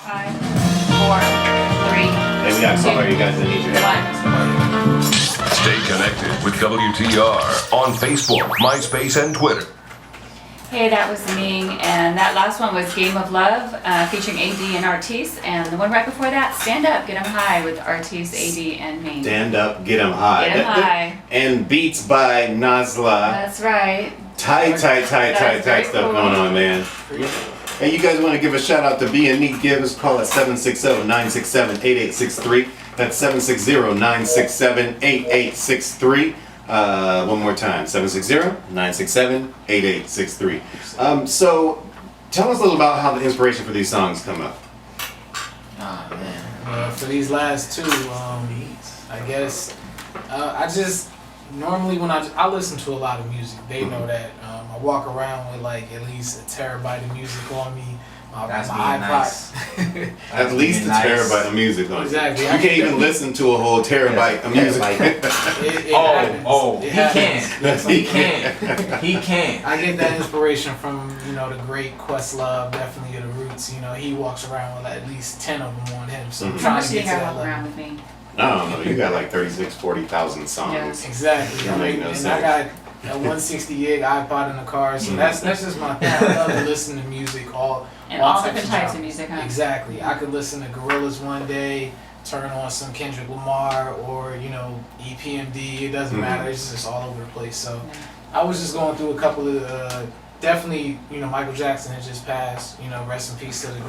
5, 4, 3. Hey, we got somebody, you guys that need your help. Stay connected with WTR on Facebook, MySpace, and Twitter. Hey, that was Ming, and that last one was Game of Love, featuring A.D. and Artis, and the one right before that, Stand Up, Get 'Em High with Artis, A.D. and Ming. Stand Up, Get 'Em High. Get 'Em High. And Beats by NahSla. That's right. Tight stuff cool. going on, man. Hey, you guys want to give a shout out to B and Neat Gibbs? Call at 760-967-8863. That's 760-967-8863. One more time, 760-967-8863. So, tell us a little about how the inspiration for these songs come up. Oh, man. For these last two, I guess I just normally when I listen to a lot of music, they know that I walk around with like at least a terabyte of music on me. My iPod. Nice. At least a terabyte of music on Exactly. you. You can't even listen to a whole terabyte of music. It happens. He can. He can. I get that inspiration from, the great Questlove, definitely of the Roots. He walks around with at least 10 of them on him. So I'm How trying much to do you get to got that walking around level. with me? I don't know. You got like 40,000 songs. Yes. Exactly. That make no and sense. I got a 160 gig iPod in the car, so that's just my thing. I love to listen to music all Different types of music, huh? Exactly. I could listen to Gorillaz one day, turn on some Kendrick Lamar or EPMD. It doesn't matter. It's just all over the place. So I was just going through a couple of definitely Michael Jackson had just passed. Rest in peace to the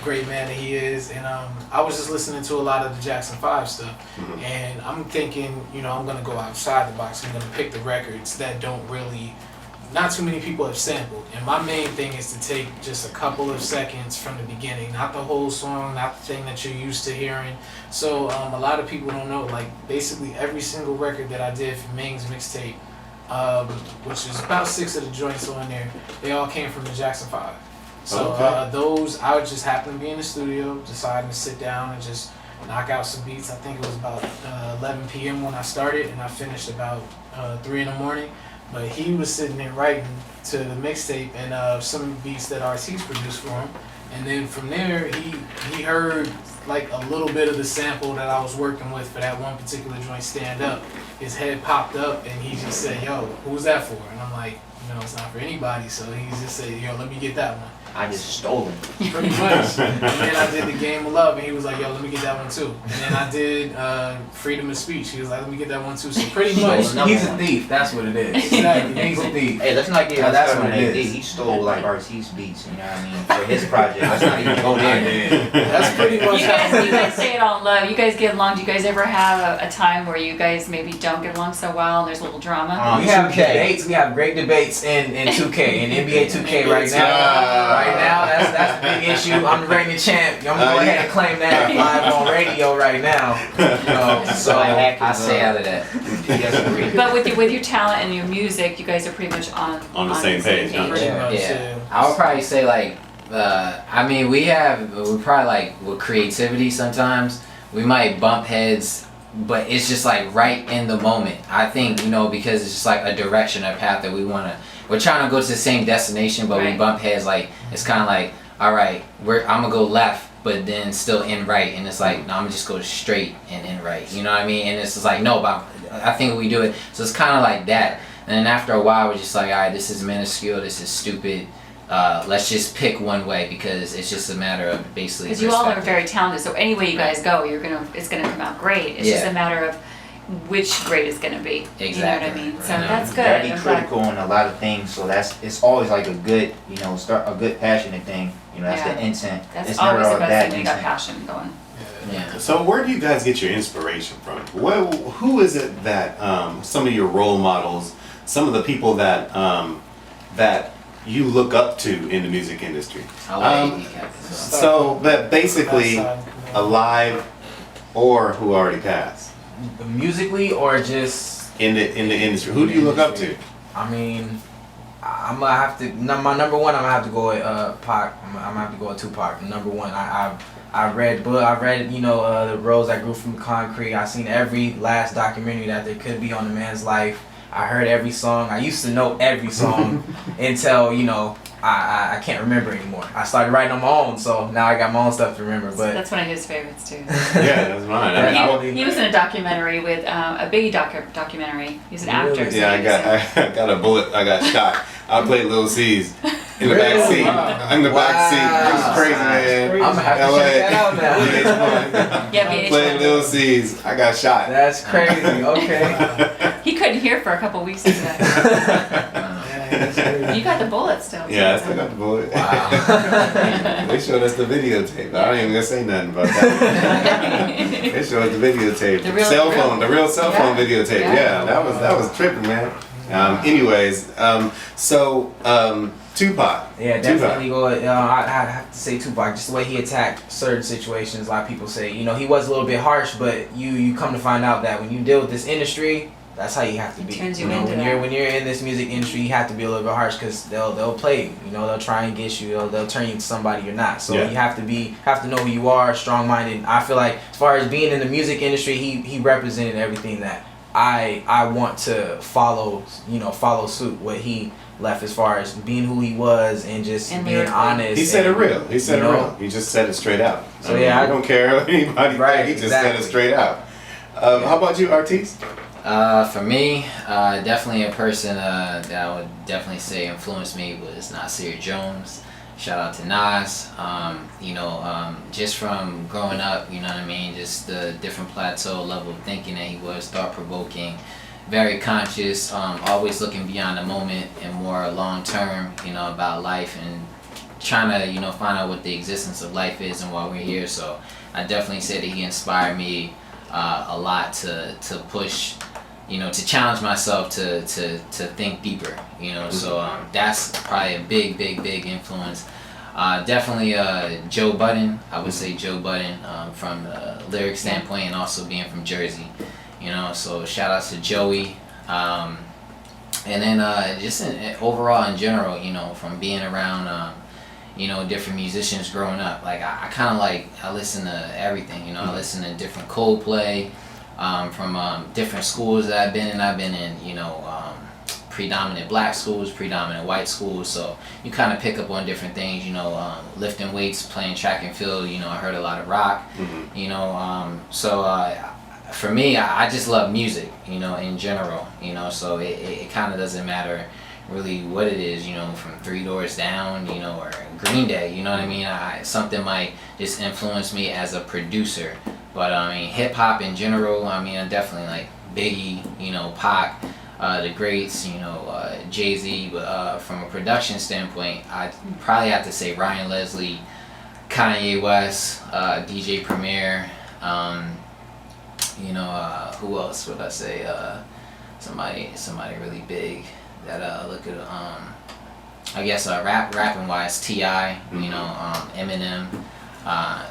great man that he is. And I was just listening to a lot of the Jackson 5 stuff, and I'm thinking I'm gonna go outside the box. I'm gonna pick the records that not too many people have sampled. And my main thing is to take just a couple of seconds from the beginning, not the whole song, not the thing that you're used to hearing. So a lot of people don't know, like basically every single record that I did for Ming's mixtape, which is about 6 of the joints on there, they all came from the Jackson 5. So those, I would just happen to be in the studio, deciding to sit down and just knock out some beats. I think it was about 11 p.m. when I started, and I finished about 3 in the morning. But he was sitting there writing to the mixtape and some beats that Artis produced for him. And then from there, he heard like a little bit of the sample that I was working with for that one particular joint, Stand Up. His head popped up and he just said, "Yo, who's that for?" And I'm like, it's not for anybody. So he just said, "Yo, let me get that one." I just stole him. Pretty much. And then I did the Game of Love, and he was like, "Yo, let me get that one too." And then I did Freedom of Speech. He was like, "Let me get that one too." So pretty much, He's a thief. That's what it is. Exactly. He's a thief. Hey, let's not get That's started what on it AD. is. He stole like Artis beats, you know what I mean, for his project. Let's not even go there. that's pretty much You guys say it all in love. You guys get along. Do you guys ever have a time where you guys maybe don't get along so well and there's a little drama? We have 2K. debates. We have great debates in 2K, in NBA 2K right now. Right now, that's the big issue. I'm the reigning champ. I'm gonna go ahead and claim that live on radio right now. So I stay out of that. But with your talent and your music, you guys are pretty much on the same page, huh? Pretty much, Yeah. I would probably say like, we probably like with creativity sometimes we might bump heads, but it's just like right in the moment. I think because it's just like a direction, a path that we're trying to go to the same destination, but we bump heads. Like it's kind of like, all right, I'm gonna go left, but then still end right, and it's like, no, I'm gonna just go straight and end right. You know what I mean? And it's just like, no, but I think we do it. So it's kind of like that. And then after a while, we're just like, all right, this is minuscule, this is stupid. Let's just pick one way because it's just a matter of basically. Because you all are very talented, so any way you guys go, it's gonna come out great. It's just a matter of which grade is gonna be. Exactly. You know what I mean? So that's good. Gotta be I'm glad. critical on a lot of things, so it's always like a good, start a good passionate thing. That's the intent. That's it's always never the all best thing when you got intent. passion going. Yeah. So where do you guys get your inspiration from? Who is it that some of your role models, some of the people that that you look up to in the music industry? So that basically alive or who already passed Musically or just in the industry. Who do you look up to? I mean, I'm gonna have to. My number one, I'm gonna have to go with Pac. I'm gonna have to go with Tupac. Number one, I read the Rose That Grew from Concrete. I seen every last documentary that there could be on the man's life. I heard every song. I used to know every song until I can't remember anymore. I started writing on my own, so now I got my own stuff to remember. So But that's one of his favorites too. Yeah, that's mine. I mean, Yeah. He was in a documentary with a Biggie documentary. He's an actor. Really? so yeah, he was in- I got a bullet. I got shot. I played Lil C's in the back Really? seat. Wow. In the back seat. It was Wow. crazy, man. I'm gonna have to LA. check that out now. Yeah, VH1. Played Lil C's. I got shot. That's crazy. Okay. He couldn't hear for a couple weeks after that. Yeah, that's crazy. You got the bullet still. Yeah, I still got the bullet. Wow. They showed us the videotape. I don't even gonna say nothing about that. They showed us the videotape. The real- The real cell phone Yeah. videotape. Yeah. Yeah, that was tripping, man. Anyways, Tupac. Yeah, Tupac. definitely go. I have to say Tupac, just the way he attacked certain situations. A lot of people say, you know, he was a little bit harsh, but you come to find out that when you deal with this industry, that's how you have to It be. turns you know, into when that. when you're in this music industry, you have to be a little bit harsh because they'll play you. You know, they'll try and get you. They'll turn you into somebody you're not. So Yeah. you have to know who you are, strong minded. I feel like as far as being in the music industry, he represented everything that I want to follow. You know, follow suit what he left as far as being who he was and just And being lyrically. honest. He said it and, real. He said you it know, real. He just said it straight out. So, yeah, I don't care what anybody Right, think. He just said it exactly. straight out. How about you, Artis? For me, definitely a person that I would definitely say influenced me was NahSla Jones. Shout out to Nas. Just from growing up, you know what I mean, just the different plateau level of thinking that he was, thought provoking, very conscious, always looking beyond the moment and more long term, you know, about life and trying to, you know, find out what the existence of life is and why we're here. So I definitely say that he inspired me a lot to push, you know, to challenge myself to think deeper, you know. So that's probably a big influence. Definitely Joe Budden. I would say Joe Budden from a lyric standpoint and also being from Jersey, you know. So shout out to Joey. And then overall in general, you know, from being around you know, different musicians growing up. Like I kind of I listen to everything, you know. I listen to different Coldplay from different schools that I've been in, you know, predominant black schools, predominant white schools. So you kind of pick up on different things, you know, lifting weights, playing track and field. You know, I heard a lot of rock, you know. For me, I just love music, you know, in general, you know. So it kind of doesn't matter really what it is, you know, from Three Doors Down, you know, or Green Day, you know what I mean? Something might just influence me as a producer. But I mean, hip hop in general, I mean, I definitely like Biggie, you know, Pac, the greats, you know, Jay-Z. But from a production standpoint, I probably have to say Ryan Leslie, Kanye West, DJ Premier, you know, who else would I say? Somebody really big that look at I guess rapping wise, T.I., you know, Eminem.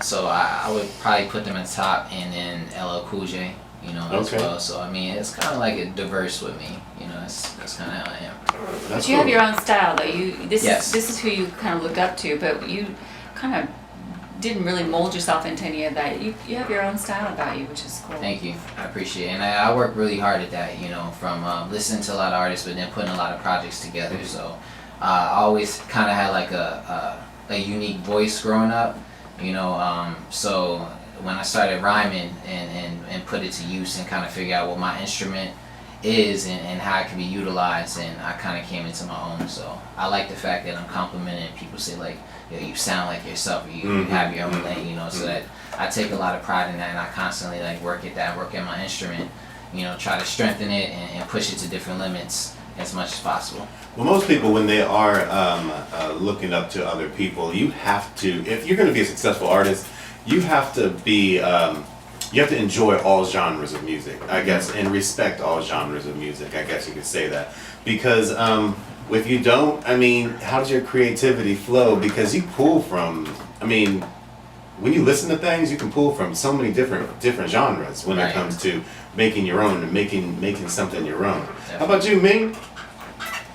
So I would probably put them at the top, and then LL Cool J, you know, as well. So I mean, it's kind of like a diverse with me, you know. That's kind of how I am. But you have your own style, though. Yes. This is who you kind of look up to, but you kind of didn't really mold yourself into any of that. You have your own style about you, which is cool. Thank you, I appreciate it, and I work really hard at that. You know, from listening to a lot of artists, but then putting a lot of projects together. So I always kind of had like a unique voice growing up. You know, so when I started rhyming and put it to use and kind of figure out what my instrument is and how it can be utilized, and I kind of came into my own. So I like the fact that I'm complimented and people say like, yo, you sound like yourself, or you have your own lane, you know. So that I take a lot of pride in that, and I constantly like work at my instrument, you know, try to strengthen it and push it to different limits as much as possible. Well, most people, when they are looking up to other people, you have to, if you're going to be a successful artist, you have to be, you have to enjoy all genres of music, I guess, and respect all genres of music, I guess you could say that. Because if you don't, I mean, how does your creativity flow? Because you pull from, I mean, when you listen to things, you can pull from so many different genres when it comes to making your own and making something your own. How about you, Ming?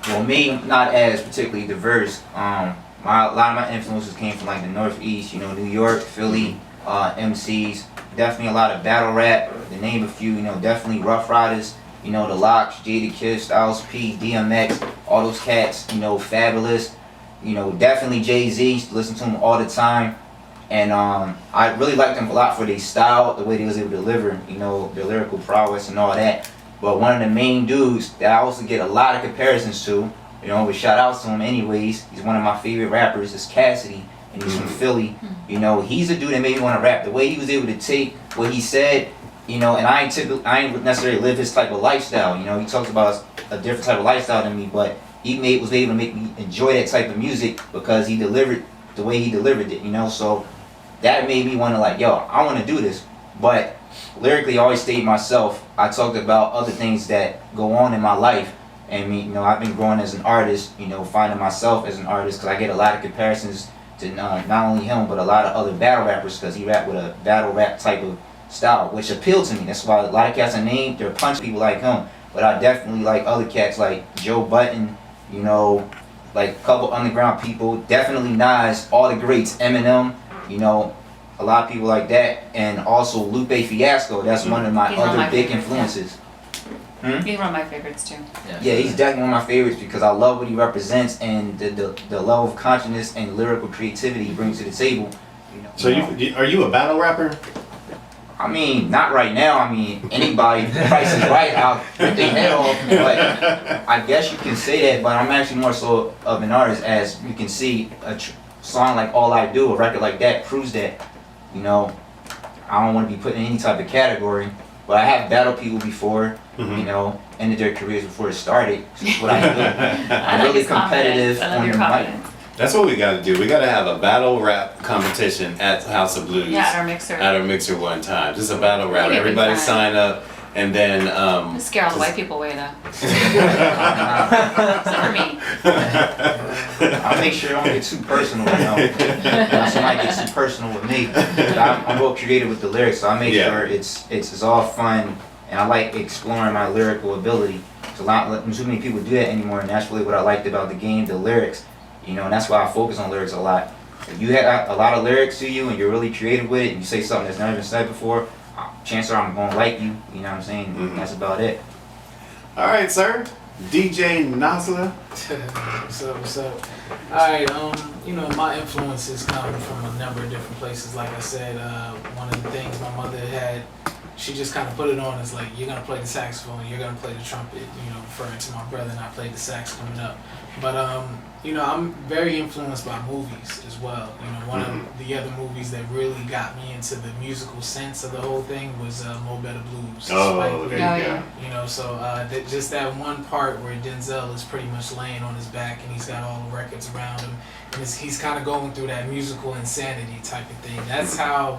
Well, me, not as particularly diverse. A lot of my influences came from like the Northeast, you know, New York, Philly, MCs. Definitely a lot of battle rap, to name a few, you know, definitely Rough Riders, you know, the Locks, Jadakiss, Styles P, DMX, all those cats, you know, Fabulous. You know, definitely Jay-Z, listen to him all the time. And I really liked them a lot for their style, the way they was able to deliver, you know, their lyrical prowess and all that. But one of the main dudes that I also get a lot of comparisons to, you know, but shout out to him anyways, he's one of my favorite rappers, is Cassidy, and he's from Philly. You know, he's a dude that made me want to rap. The way he was able to take what he said, you know, and I ain't necessarily live his type of lifestyle. You know, he talks about a different type of lifestyle than me, but he was able to make me enjoy that type of music because he delivered the way he delivered it, you know. So that made me want to like, yo, I want to do this. But lyrically, I always stayed myself. I talked about other things that go on in my life. And you know, I've been growing as an artist, you know, finding myself as an artist because I get a lot of comparisons to not only him, but a lot of other battle rappers because he rap with a battle rap type of style, which appealed to me. That's why a lot of cats I named, they're punch people like him. But I definitely like other cats like Joe Budden, you know, like a couple underground people. Definitely Nas, all the greats, Eminem, you know, a lot of people like that. And also Lupe Fiasco, that's one of my He's one of other my big favorites, influences. He's one of my favorites too. Yeah, he's definitely one of my favorites because I love what he represents and the level of consciousness and lyrical creativity he brings to the table. You know, So are you a battle rapper? I mean, not right now. I mean, anybody, the price is right, I'll rip their head off. But I guess you can say that, but I'm actually more so of an artist. As you can see, a song like All I Do, a record like that, proves that, you know, I don't want to be put in any type of category. But I have battled people before, you know, ended their careers before it started. It's what I do. I'm really competitive on the mic. That's what we got to do. We got to have a battle rap competition at House of Blues. Yeah, at our mixer. At our mixer one time. Just a battle rap. It'd be Everybody fun. sign up, and then Just scare all the white people away though. Except for me. I'll make sure I don't get too personal, you know. Somebody gets too personal with me. I'm real creative with the lyrics, so I make sure it's all fun, and I like exploring my lyrical ability. It's a lot, too many people do that anymore, and that's really what I liked about the game, the lyrics. You know, and that's why I focus on lyrics a lot. If you have a lot of lyrics to you and you're really creative with it, and you say something that's never been said before, chances are I'm gonna like you. You know what I'm saying? That's about it. All right, sir. DJ NahSla. What's up? Alright, you know, my influences come from a number of different places. Like I said, one of the things my mother had, she just kind of put it on as like, you're gonna play the saxophone, you're gonna play the trumpet, you know, referring to my brother, and I played the sax coming up. But you know, I'm very influenced by movies as well. You know, one of the other movies that really got me into the musical sense of the whole thing was A.M.O.W. Blues. Oh, there you go. You know, so just that one part where Denzel is pretty much laying on his back and he's got all the records around him, and he's kind of going through that musical insanity type of thing. That's how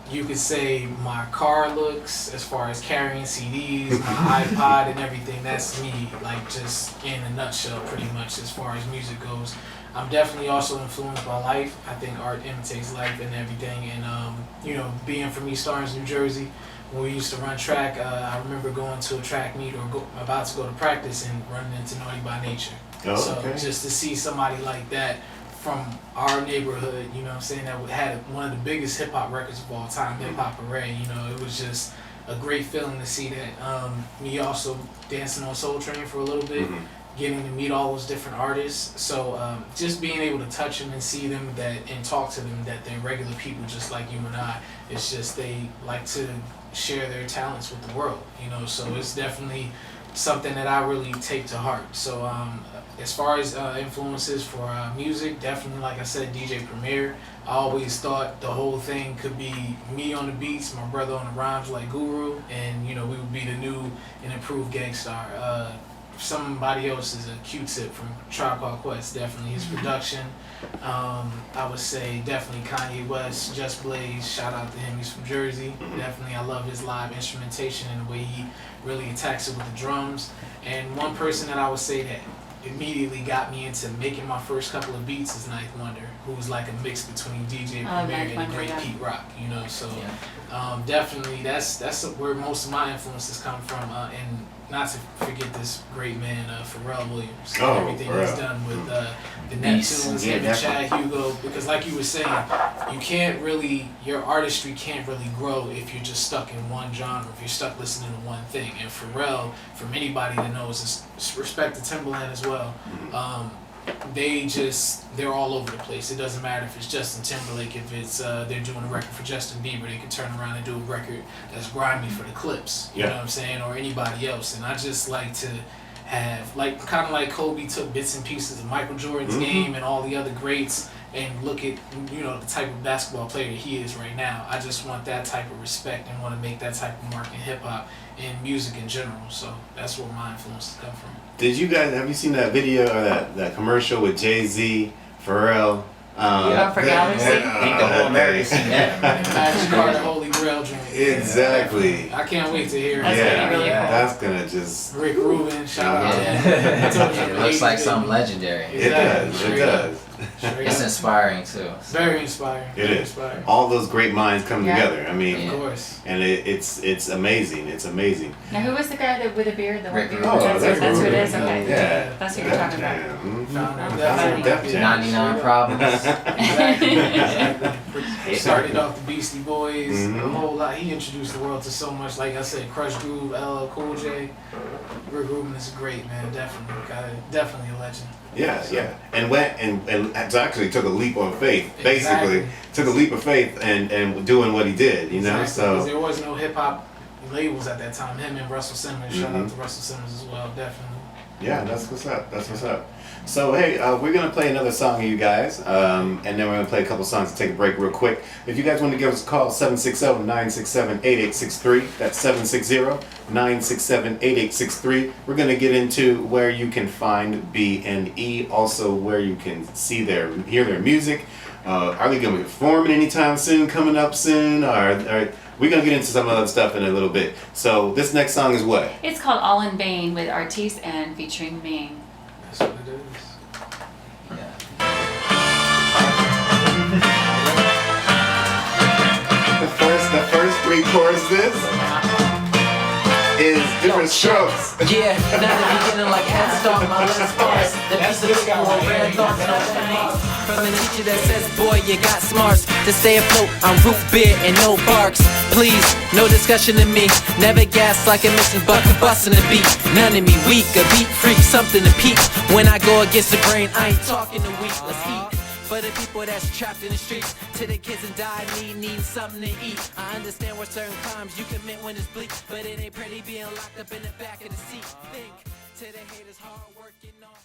you could say my car looks as far as carrying CDs, my iPod and everything. That's me, like just in a nutshell, pretty much as far as music goes. I'm definitely also influenced by life. I think art imitates life and everything. And you know, being from East Orange, New Jersey, when we used to run track, I remember going to a track meet or about to go to practice and running into Naughty by Nature. Oh, so okay. just to see somebody like that from our neighborhood, you know what I'm saying, that had one of the biggest hip hop records of all time, Hip Hop Array, you know, it was just a great feeling to see that. Me also dancing on Soul Train for a little bit, getting to meet all those different artists. So just being able to touch them and see them and talk to them that they're regular people just like you and I. It's just they like to share their talents with the world, you know, so it's definitely something that I really take to heart. So as far as influences for music, definitely, like I said, DJ Premier. I always thought the whole thing could be me on the beats, my brother on the rhymes like Guru, and you know, we would be the new and improved Gangstar. Somebody else is a Q-Tip from Tribe Called Quest, definitely his production. I would say definitely Kanye West, Just Blaze, shout out to him, he's from Jersey. Definitely, I love his live instrumentation and the way he really attacks it with the drums. And one person that I would say that immediately got me into making my first couple of beats is Ninth Wonder, who was like a mix between DJ Premier and the great Pete Rock, you know. So definitely that's where most of my influences come from, and not to forget this great man, Pharrell Williams. Everything he's done with the Neptunes, him and Chad Hugo, because like you were saying, you can't really, your artistry can't really grow if you're just stuck in one genre, if you're stuck listening to one thing. And Pharrell, from anybody that knows, respect to Timbaland as well, they're all over the place. It doesn't matter if it's Justin Timberlake, if it's they're doing a record for Justin Bieber, they can turn around and do a record that's grimy for the Clips. You know what I'm saying, or anybody else. And I just like to have kind of like Kobe took bits and pieces of Michael Jordan's game and all the other greats, and look at the type of basketball player that he is right now. I just want that type of respect and want to make that type of mark in hip hop and music in general. So that's where my influences come from. Have you seen that video or that commercial with Jay-Z, Pharrell? For Galaxy? I think the whole American seen that. Magic Carter Holy Grail joint. Exactly. I can't wait to hear it. That's gonna be really cool. That's gonna just. Rick Rubin, shout out to him. I told you, It looks like something legendary. It does. It does. It's inspiring too. Very inspiring. It is. All those great minds come together. I mean, of course. And it's amazing. It's amazing. Now, who was the guy with the beard? The white beard? Oh, That's who it is? Ruben. Okay. Yeah. That's what you're talking about. Def Jam. 99 Problems. Started off the Beastie Boys, a whole lot. He introduced the world to so much. Like I said, Crush Groove, LL Cool J. Rick Rubin is great, man. Definitely a legend. Yeah. And went and actually took a leap of faith. Basically, took a leap of faith and doing what he did. You know, so because there was no hip hop labels at that time. Him and Russell Simmons. Shout out to Russell Simmons as well. Definitely. Yeah, that's what's up. That's what's up. So hey, we're gonna play another song of you guys, and then we're gonna play a couple songs to take a break real quick. If you guys want to give us a call, 760-967-8863. That's 760-967-8863. We're gonna get into where you can find B&E, also where you can hear their music. Are they gonna be performing anytime soon? Coming up soon? Or we're gonna get into some other stuff in a little bit. So this next song is what? It's called All in Vain with Artis and featuring Ming. That's what it is. The first three choruses is different strokes. Yeah, now the beginning like head start, my last bars. The piece of people red thoughts, no chains. From an teacher that says, boy, you got smarts. To stay afloat, I'm root beer and no barks. Please, no discussion to me. Never gas like a missing bucket busting a beat. None of me weak, a beat freak, something to peak. When I go against the grain, I ain't talking to weak. Let's eat. For the people that's trapped in the streets, to the kids that die needing something to eat. I understand what certain crimes you commit when it's bleak, but it ain't pretty being locked up in the back of the seat. Think to the haters hard working on.